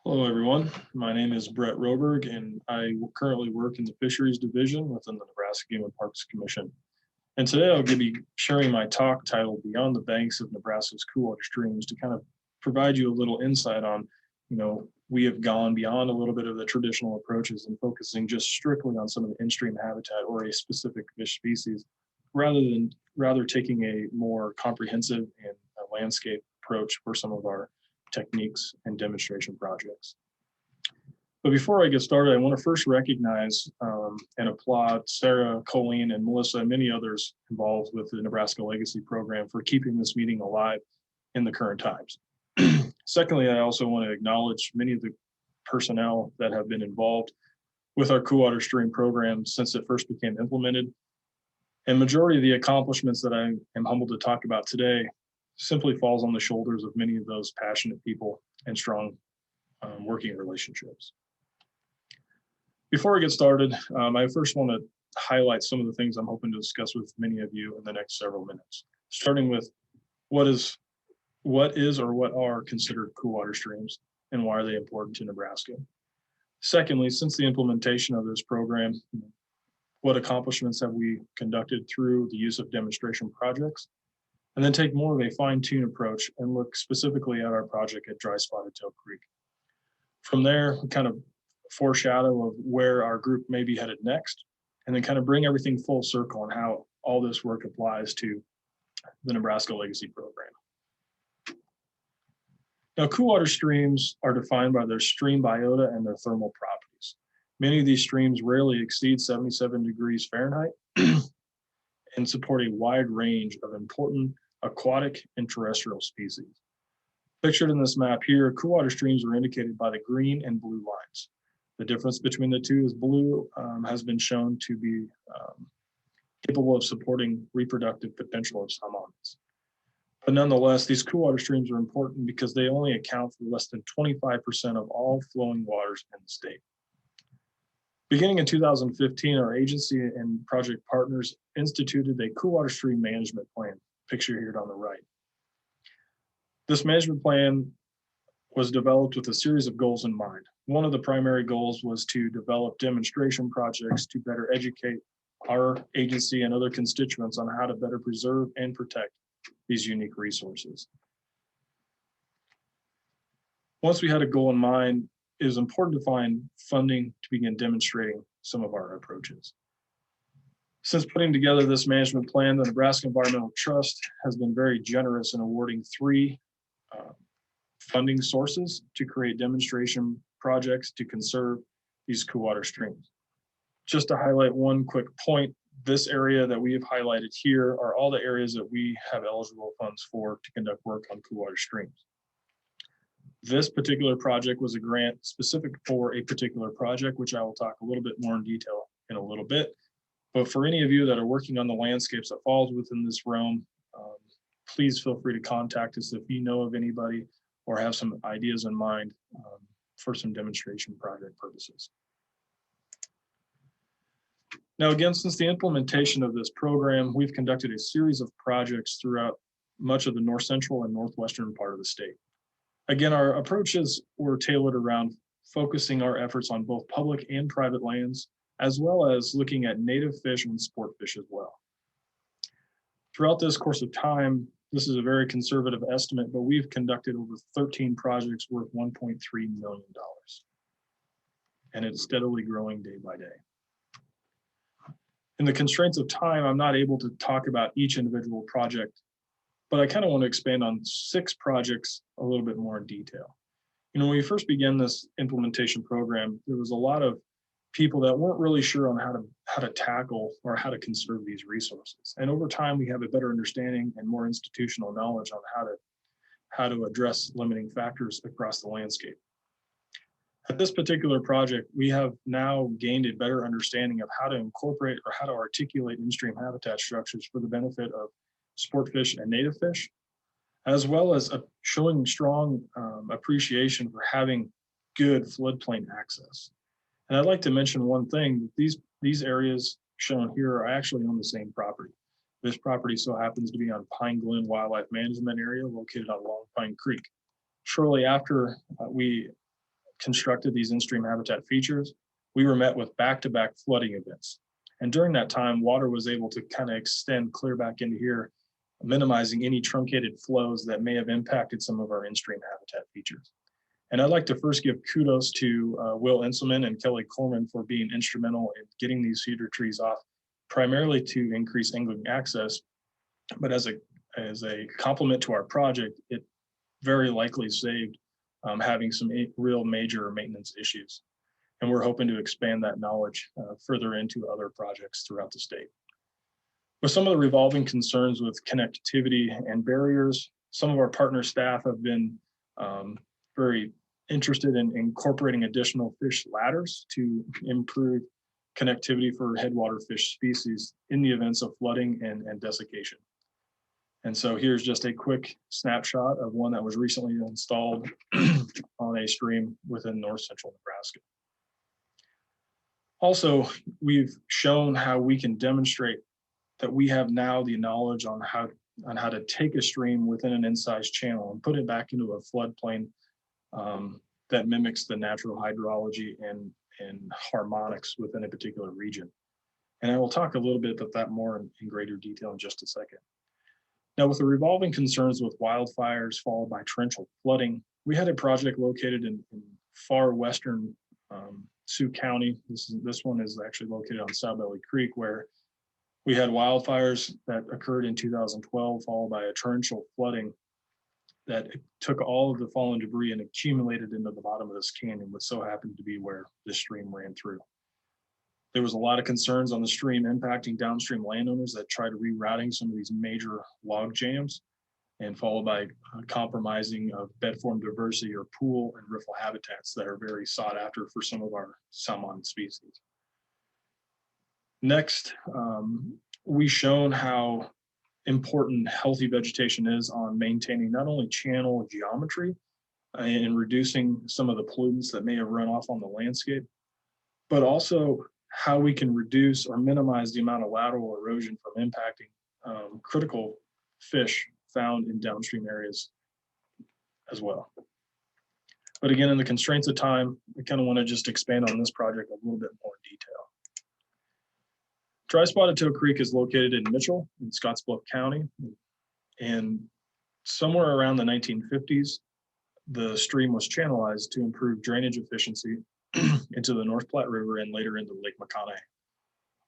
Hello, everyone. My name is Brett Roberg, and I currently work in the Fisheries Division within the Nebraska Game and Parks Commission. And today I'll be sharing my talk titled Beyond the Banks of Nebraska's Coolwater Streams to kind of provide you a little insight on, we have gone beyond a little bit of the traditional approaches and focusing just strictly on some of the in-stream habitat or a specific fish species, rather taking a more comprehensive and landscape approach for some of our techniques and demonstration projects. But before I get started, I want to first recognize and applaud Sarah, Colleen, and Melissa, and many others involved with the Nebraska Legacy Program for keeping this meeting alive in the current times. Secondly, I also want to acknowledge many of the personnel that have been involved with our Coolwater Stream program since it first became implemented. And majority of the accomplishments that I am humbled to talk about today simply falls on the shoulders of many of those passionate people and strong working relationships. Before I get started, I first want to highlight some of the things I'm hoping to discuss with many of you in the next several minutes, starting with what are considered coolwater streams and why are they important to Nebraska. Secondly, since the implementation of this program, what accomplishments have we conducted through the use of demonstration projects? And then take more of a fine-tune approach and look specifically at our project at Dry Spotted Tail Creek. From there, we kind of foreshadow of where our group may be headed next, and then kind of bring everything full circle on how all this work applies to the Nebraska Legacy Program. Now, coolwater streams are defined by their stream biota and their thermal properties. Many of these streams rarely exceed 77 degrees Fahrenheit and support a wide range of important aquatic and terrestrial species. Pictured in this map here, coolwater streams are indicated by the green and blue lines. The difference between the two is blue has been shown to be capable of supporting reproductive potential of salmonids. But nonetheless, these coolwater streams are important because they only account for less than 25% of all flowing waters in the state. Beginning in 2015, our agency and project partners instituted a coolwater stream management plan, pictured here on the right. This management plan was developed with a series of goals in mind. One of the primary goals was to develop demonstration projects to better educate our agency and other constituents on how to better preserve and protect these unique resources. Once we had a goal in mind, it is important to find funding to begin demonstrating some of our approaches. Since putting together this management plan, the Nebraska Environmental Trust has been very generous in awarding 3 funding sources to create demonstration projects to conserve these coolwater streams. Just to highlight one quick point, this area that we have highlighted here are all the areas that we have eligible funds for to conduct work on coolwater streams. This particular project was a grant specific for a particular project, which I will talk a little bit more in detail in a little bit. But for any of you that are working on the landscapes that falls within this realm, please feel free to contact us if you know of anybody or have some ideas in mind for some demonstration project purposes. Now, again, since the implementation of this program, we've conducted a series of projects throughout much of the north central and northwestern part of the state. Again, our approaches were tailored around focusing our efforts on both public and private lands, as well as looking at native fish and sport fish as well. Throughout this course of time, this is a very conservative estimate, but we've conducted over 13 projects worth $1.3 million. And it's steadily growing day by day. In the constraints of time, I'm not able to talk about each individual project, but I kind of want to expand on 6 projects a little bit more in detail. When we first began this implementation program, there was a lot of people that weren't really sure on how to tackle or how to conserve these resources. And over time, we have a better understanding and more institutional knowledge on how to address limiting factors across the landscape. At this particular project, we have now gained a better understanding of how to incorporate or how to articulate in-stream habitat structures for the benefit of sport fish and native fish, as well as showing strong appreciation for having good floodplain access. And I'd like to mention one thing: these areas shown here are actually on the same property. This property so happens to be on Pine Glen Wildlife Management Area located on Long Pine Creek. Shortly after we constructed these in-stream habitat features, we were met with back-to-back flooding events. And during that time, water was able to kind of extend clear back into here, minimizing any truncated flows that may have impacted some of our in-stream habitat features. And I'd like to first give kudos to Will Enselman and Kelly Corman for being instrumental in getting these cedar trees off, primarily to increase angling access. But as a complement to our project, it very likely saved having some real major maintenance issues. And we're hoping to expand that knowledge further into other projects throughout the state. With some of the revolving concerns with connectivity and barriers, some of our partner staff have been very interested in incorporating additional fish ladders to improve connectivity for headwater fish species in the events of flooding and desiccation. And so here's just a quick snapshot of one that was recently installed on a stream within north central Nebraska. Also, we've shown how we can demonstrate that we have now the knowledge on how to take a stream within an incised channel and put it back into a floodplain that mimics the natural hydrology and harmonics within a particular region. And I will talk a little bit about that more in greater detail in just a second. Now, with the revolving concerns with wildfires followed by torrential flooding, we had a project located in far western Sioux County. This one is actually located on South Belly Creek, where we had wildfires that occurred in 2012, followed by a torrential flooding that took all of the fallen debris and accumulated into the bottom of this canyon, which so happened to be where the stream ran through. There was a lot of concerns on the stream impacting downstream landowners that tried rerouting some of these major log jams, and followed by compromising of bed form diversity or pool and riffle habitats that are very sought after for some of our salmon species. Next, we've shown how important healthy vegetation is on maintaining not only channel geometry and reducing some of the pollutants that may have run off on the landscape, but also how we can reduce or minimize the amount of lateral erosion from impacting critical fish found in downstream areas as well. But again, in the constraints of time, I kind of want to just expand on this project a little bit more in detail. Dry Spotted Toe Creek is located in Mitchell in Scottsbluff County. And somewhere around the 1950s, the stream was channelized to improve drainage efficiency into the North Platte River and later into Lake McConaughey.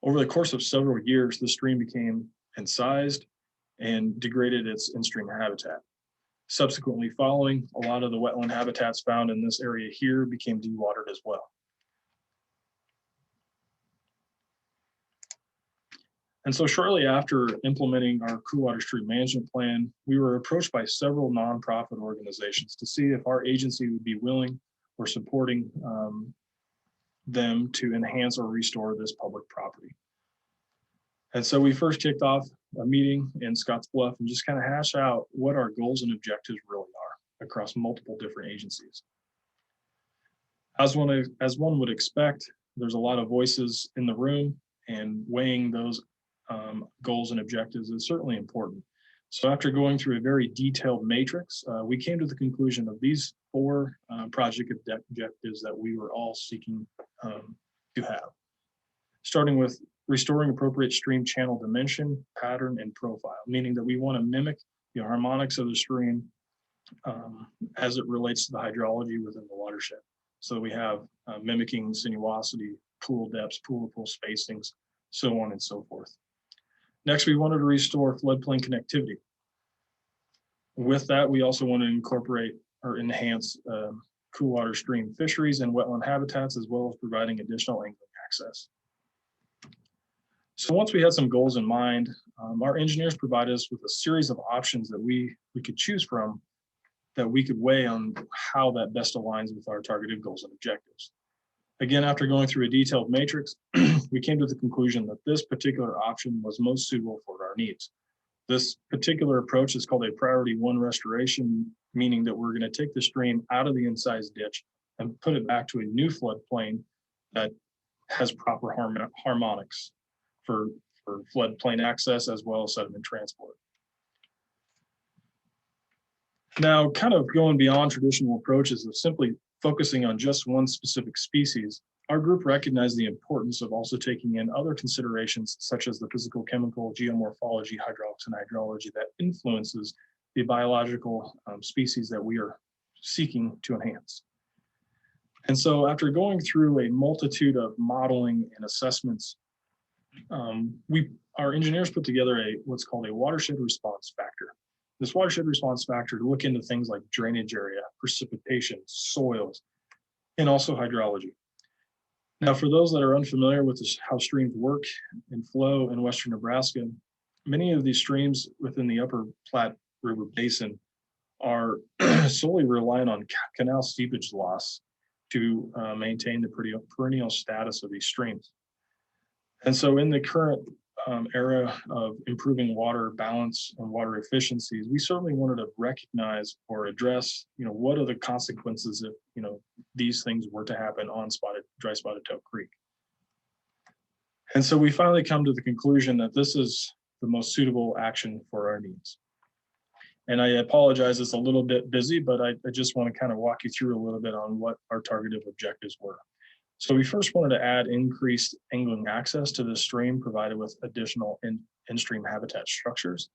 Over the course of several years, the stream became incised and degraded its in-stream habitat. Subsequently following, a lot of the wetland habitats found in this area here became dewatered as well. And so shortly after implementing our cool water stream management plan, we were approached by several nonprofit organizations to see if our agency would be willing or supporting them to enhance or restore this public property. And so we first kicked off a meeting in Scottsbluff and just kind of hash out what our goals and objectives really are across multiple different agencies. As one would expect, there's a lot of voices in the room, and weighing those goals and objectives is certainly important. So after going through a very detailed matrix, we came to the conclusion of these four project objectives that we were all seeking to have. Starting with restoring appropriate stream channel dimension, pattern, and profile, meaning that we want to mimic the harmonics of the stream as it relates to the hydrology within the watershed. So we have mimicking sinuosity, pool depths, pool-to-pool spacings, so on and so forth. Next, we wanted to restore floodplain connectivity. With that, we also want to incorporate or enhance cool water stream fisheries and wetland habitats, as well as providing additional angling access. So once we had some goals in mind, our engineers provided us with a series of options that we could choose from, that we could weigh on how that best aligns with our targeted goals and objectives. Again, after going through a detailed matrix, we came to the conclusion that this particular option was most suitable for our needs. This particular approach is called a priority 1 restoration, meaning that we're going to take the stream out of the incised ditch and put it back to a new floodplain that has proper harmonics for floodplain access as well as sediment transport. Now, kind of going beyond traditional approaches of simply focusing on just one specific species, our group recognized the importance of also taking in other considerations such as the physical, chemical, geomorphology, hydraulics, and hydrology that influences the biological species that we are seeking to enhance. And so after going through a multitude of modeling and assessments, our engineers put together what's called a watershed response factor. This watershed response factor to look into things like drainage area, precipitation, soils, and also hydrology. Now, for those that are unfamiliar with how streams work and flow in western Nebraska, many of these streams within the upper Platte River Basin are solely reliant on canal seepage loss to maintain the perennial status of these streams. And so in the current era of improving water balance and water efficiencies, we certainly wanted to recognize or address, what are the consequences if, these things were to happen on dry spotted tail creek. And so we finally come to the conclusion that this is the most suitable action for our needs. And I apologize, it's a little bit busy, but I just want to kind of walk you through a little bit on what our targeted objectives were. So we first wanted to add increased angling access to the stream provided with additional in-stream habitat structures.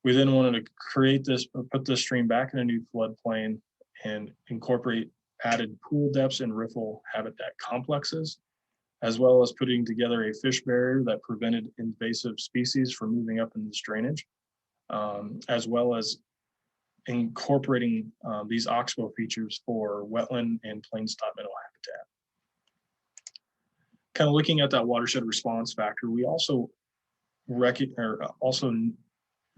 We then wanted to put this stream back in a new floodplain and incorporate added pool depths and riffle habitat complexes, as well as putting together a fish barrier that prevented invasive species from moving up in this drainage, as well as incorporating these oxbow features for wetland and plains top minnow habitat. Kind of looking at that watershed response factor, we also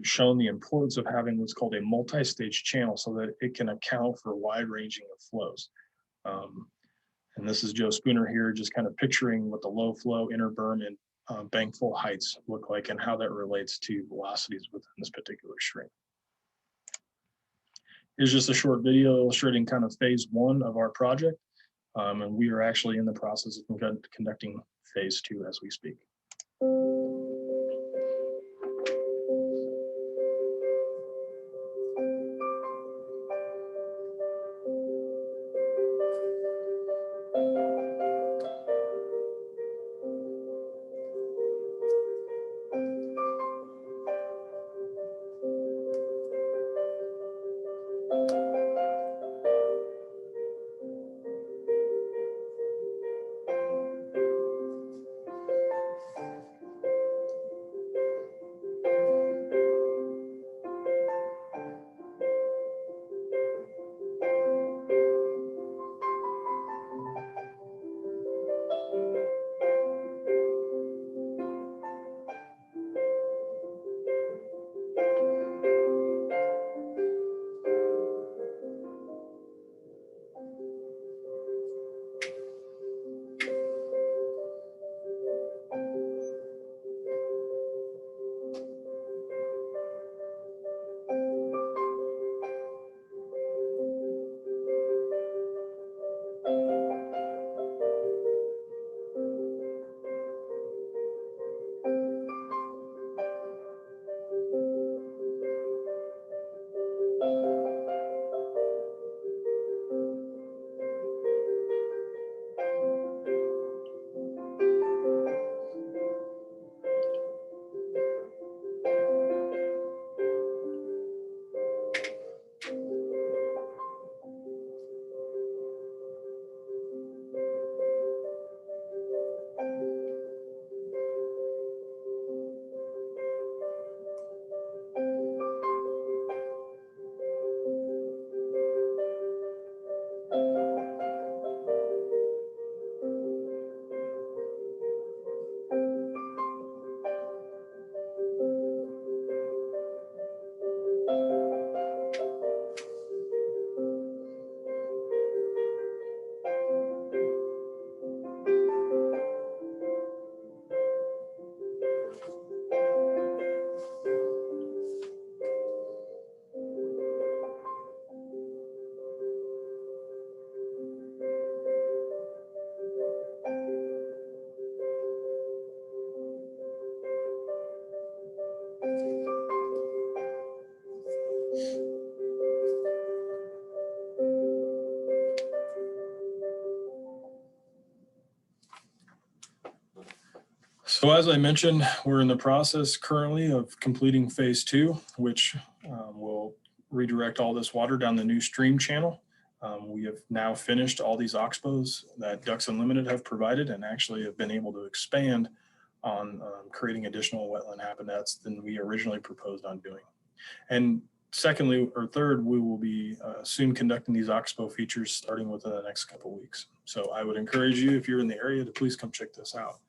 shown the importance of having what's called a multi-stage channel so that it can account for wide ranging of flows. And this is Joe Spooner here, just kind of picturing what the low flow, inner berm, and bank full heights look like and how that relates to velocities within this particular stream. Here's just a short video illustrating kind of phase one of our project. And we are actually in the process of conducting phase two as we speak. So as I mentioned, we're in the process currently of completing phase 2, which will redirect all this water down the new stream channel. We have now finished all these oxbows that Ducks Unlimited have provided, and actually have been able to expand on creating additional wetland habitats than we originally proposed on doing. And secondly, or third, we will be soon conducting these oxbow features starting within the next couple of weeks. So I would encourage you, if you're in the area, to please come check this out.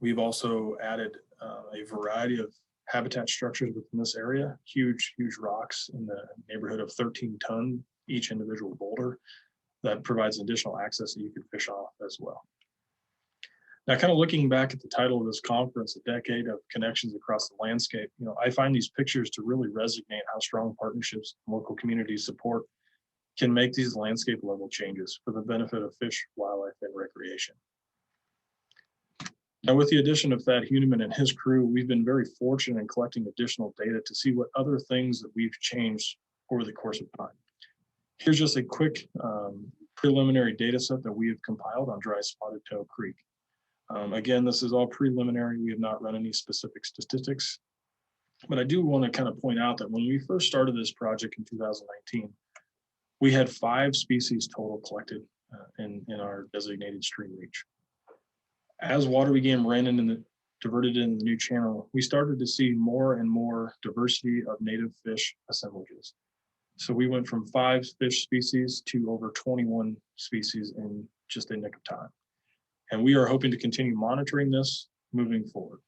We've also added a variety of habitat structures within this area, huge rocks in the neighborhood of 13 ton each individual boulder that provides additional access that you can fish off as well. Now, kind of looking back at the title of this conference, A Decade of Connections Across the Landscape, I find these pictures to really resonate how strong partnerships and local community support can make these landscape level changes for the benefit of fish, wildlife, and recreation. Now, with the addition of Thad Huneman and his crew, we've been very fortunate in collecting additional data to see what other things that we've changed over the course of time. Here's just a quick preliminary data set that we have compiled on dry spotted tail creek. Again, this is all preliminary. We have not run any specific statistics, but I do want to kind of point out that when we first started this project in 2019, we had 5 species total collected in our designated stream reach. As water began running and diverted in the new channel, we started to see more and more diversity of native fish assemblages. So we went from 5 fish species to over 21 species in just a nick of time. And we are hoping to continue monitoring this moving forward.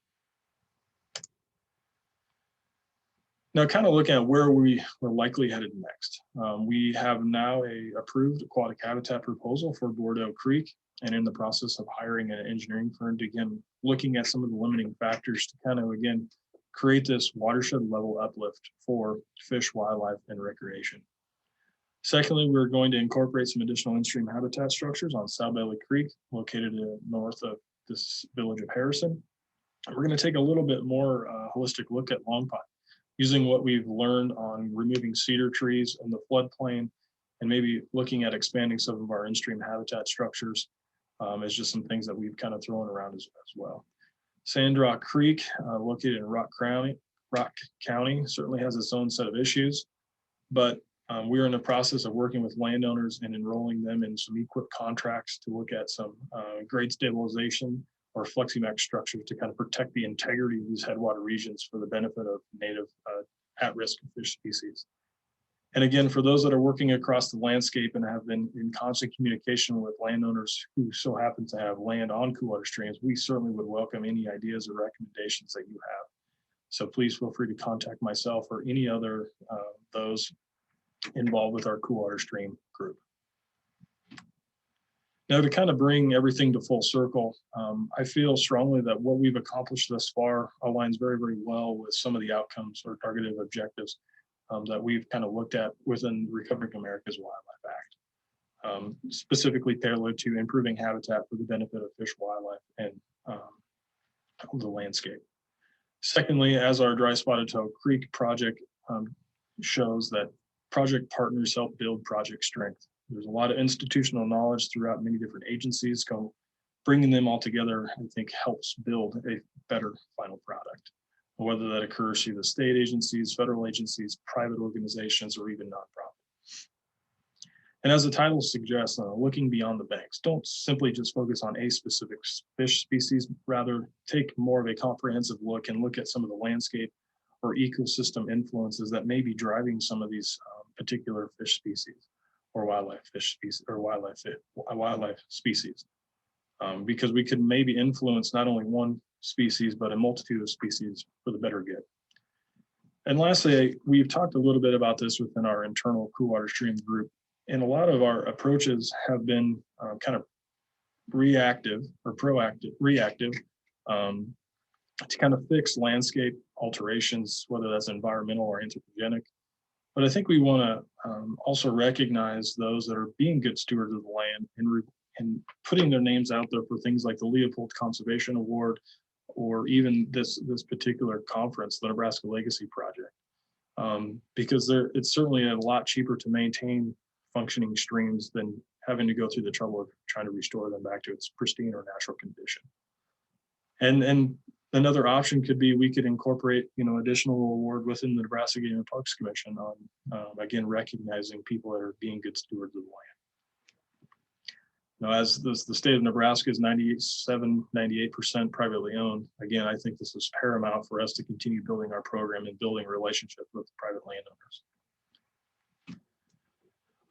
Now, kind of looking at where we're likely headed next. We have now a approved aquatic habitat proposal for Bordeaux Creek, and in the process of hiring an engineering firm to, again, looking at some of the limiting factors to kind of, again, create this watershed level uplift for fish, wildlife, and recreation. Secondly, we're going to incorporate some additional in-stream habitat structures on South Belly Creek, located north of this village of Harrison. We're going to take a little bit more holistic look at Long Pine, using what we've learned on removing cedar trees in the floodplain, and maybe looking at expanding some of our in-stream habitat structures as just some things that we've kind of thrown around as well. Sandrock Creek, located in Rock County, certainly has its own set of issues, but we're in the process of working with landowners and enrolling them in some equip contracts to look at some grade stabilization or FlexiMax structures to kind of protect the integrity of these headwater regions for the benefit of native at-risk fish species. And again, for those that are working across the landscape and have been in constant communication with landowners who so happen to have land on coolwater streams, we certainly would welcome any ideas or recommendations that you have. So please feel free to contact myself or any other those involved with our coolwater stream group. Now, to kind of bring everything to full circle, I feel strongly that what we've accomplished thus far aligns very, very well with some of the outcomes or targeted objectives that we've kind of looked at within Recovering America's Wildlife Act, specifically tailored to improving habitat for the benefit of fish, wildlife, and the landscape. Secondly, as our Dry Spotted Tail Creek project shows, that project partners help build project strength. There's a lot of institutional knowledge throughout many different agencies. Bringing them all together, I think, helps build a better final product, whether that occurs through the state agencies, federal agencies, private organizations, or even nonprofit. And as the title suggests, looking beyond the banks, don't simply just focus on a specific fish species, rather take more of a comprehensive look and look at some of the landscape or ecosystem influences that may be driving some of these particular fish species or wildlife fish species or wildlife species. Because we could maybe influence not only one species, but a multitude of species for the better good. And lastly, we've talked a little bit about this within our internal coolwater stream group, and a lot of our approaches have been kind of reactive to kind of fix landscape alterations, whether that's environmental or anthropogenic. But I think we want to also recognize those that are being good stewards of the land and putting their names out there for things like the Leopold Conservation Award, or even this particular conference, the Nebraska Legacy Project, because it's certainly a lot cheaper to maintain functioning streams than having to go through the trouble of trying to restore them back to its pristine or natural condition. And another option could be we could incorporate, additional award within the Nebraska Game and Parks Commission on, again, recognizing people that are being good stewards of the land. Now, as the state of Nebraska is 98% privately owned, again, I think this is paramount for us to continue building our program and building relationships with private landowners.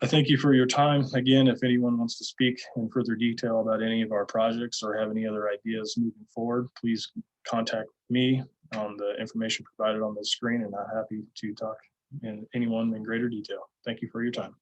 I thank you for your time. Again, if anyone wants to speak in further detail about any of our projects or have any other ideas moving forward, please contact me on the information provided on the screen, and I'm happy to talk to anyone in greater detail. Thank you for your time.